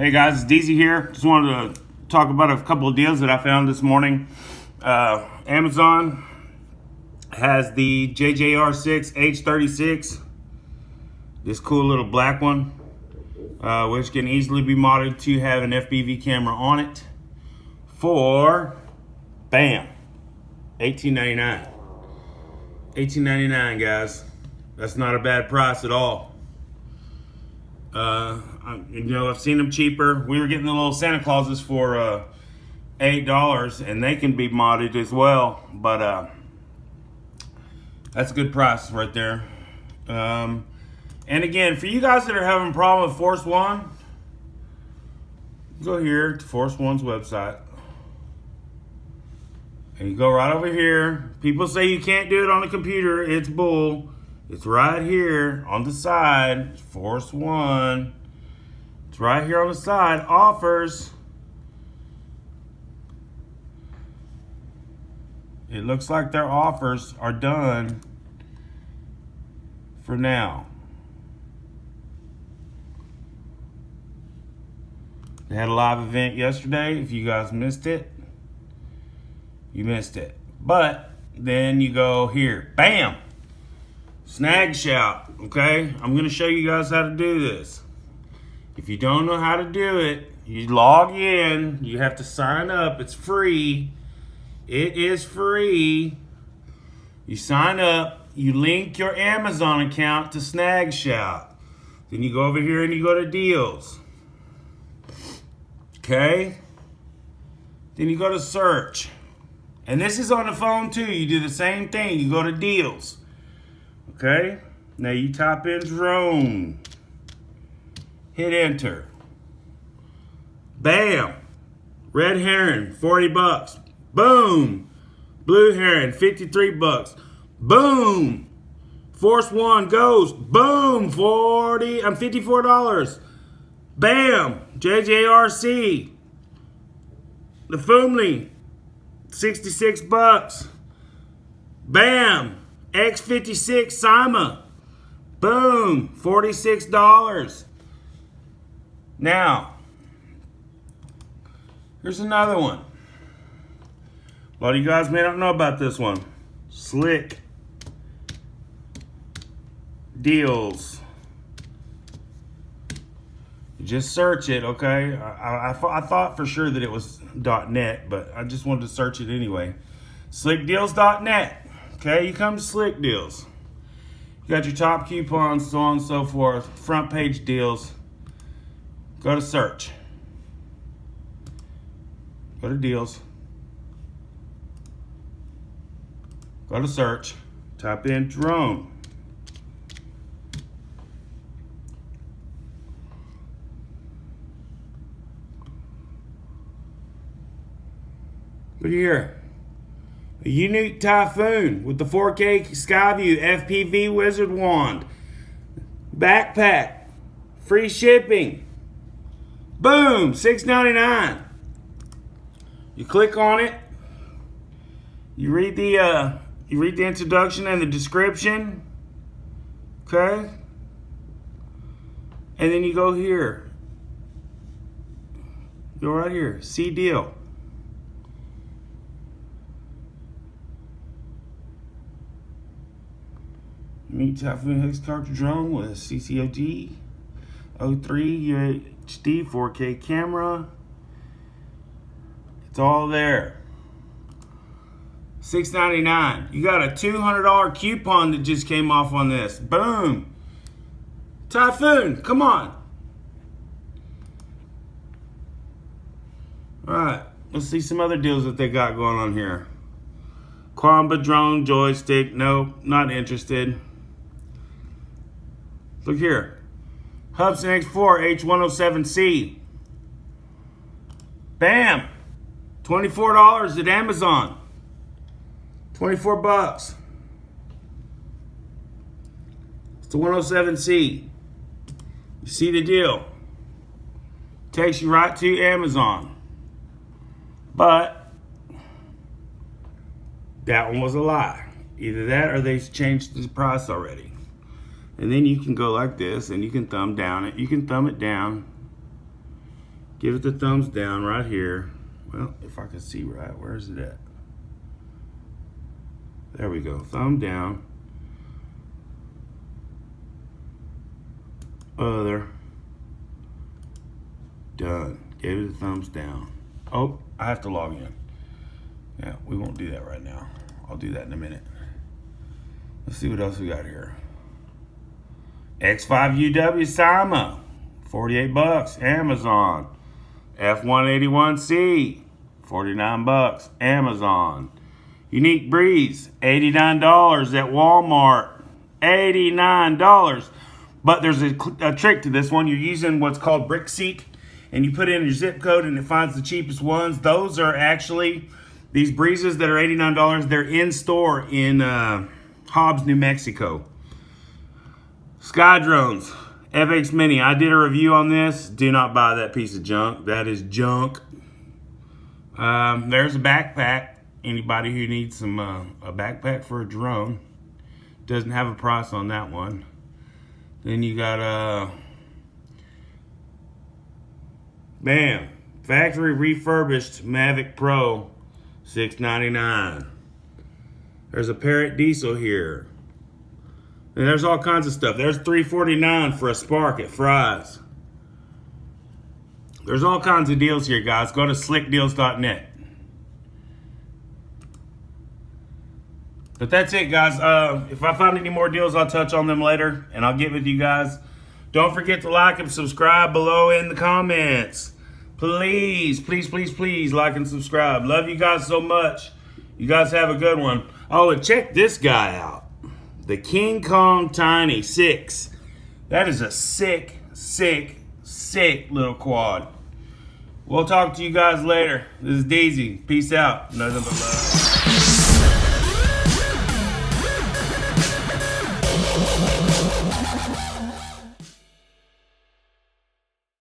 Hey guys, it's DZ here. Just wanted to talk about a couple of deals that I found this morning. Amazon has the JJR6 H36, this cool little black one, which can easily be modded to have an FPV camera on it for, bam, $18.99. $18.99, guys. That's not a bad price at all. I've seen them cheaper. We were getting the little Santa Clauses for $8, and they can be modded as well. But that's a good price right there. And again, for you guys that are having a problem with Force One, go here to Force One's website. And you go right over here. People say you can't do it on the computer. It's bull. It's right here on the side. Force One. It's right here on the side. Offers. It looks like their offers are done for now. They had a live event yesterday. If you guys missed it, you missed it. But then you go here, bam, Snag Shout. Okay, I'm gonna show you guys how to do this. If you don't know how to do it, you log in, you have to sign up. It's free. It is free. You sign up, you link your Amazon account to Snag Shout. Then you go over here and you go to deals. Okay, then you go to search. And this is on the phone too. You do the same thing. You go to deals. Okay? Now you type in drone. Hit enter. Bam. Red heron, $40. Boom. Blue heron, $53. Boom. Force One goes. Boom. $54. Bam. JJRC. The Fumli. $66. Bam. X56 Sima. Boom. $46. Now, here's another one. A lot of you guys may not know about this one. Slick Deals. Just search it, okay? I thought for sure that it was .net, but I just wanted to search it anyway. Slickdeals.net. Okay, you come to Slick Deals. You got your top coupons, so on and so forth. Front page deals. Go to search. Go to deals. Go to search. Type in drone. Look here. A unique Typhoon with the 4K Skyview FPV Wizard Wand. Backpack. Free shipping. Boom. $6.99. You click on it. You read the introduction and the description. Okay? And then you go here. Go right here. See deal. Meet Typhoon Hicks cartridge drone with a CCOG 03 UHD 4K camera. It's all there. $6.99. You got a $200 coupon that just came off on this. Boom. Typhoon, come on. All right, let's see some other deals that they got going on here. Quamba drone joystick. Nope, not interested. Look here. Hubsan X4 H107C. Bam. $24 at Amazon. $24. It's the 107C. You see the deal. Takes you right to Amazon. But that one was a lie. Either that or they changed the price already. And then you can go like this and you can thumb down it. You can thumb it down. Give it the thumbs down right here. Well, if I can see right, where is it at? There we go, thumb down. Other. Done. Gave it a thumbs down. Oh, I have to log in. Yeah, we won't do that right now. I'll do that in a minute. Let's see what else we got here. X5UW Sima, 48 bucks, Amazon. F181C, 49 bucks, Amazon. Unique Breeze, $89 at Walmart. $89. But there's a trick to this one. You're using what's called BrickSeek, and you put in your zip code and it finds the cheapest ones. Those are actually, these breezes that are $89, they're in store in Hobbs, New Mexico. Sky Drones, FX Mini. I did a review on this. Do not buy that piece of junk. That is junk. There's a backpack. Anybody who needs some a backpack for a drone. Doesn't have a price on that one. Then you got bam, factory refurbished Mavic Pro, $6.99. There's a Parrot Diesel here. And there's all kinds of stuff. There's $3.49 for a Spark at Fry's. There's all kinds of deals here, guys. Go to slickdeals.net. But that's it, guys. If I find any more deals, I'll touch on them later, and I'll get with you guys. Don't forget to like and subscribe below in the comments. Please, please, please, please like and subscribe. Love you guys so much. You guys have a good one. Oh, and check this guy out. The King Kong Tiny 6. That is a sick, sick, sick little quad. We'll talk to you guys later. This is Daisy. Peace out. Nothing but love.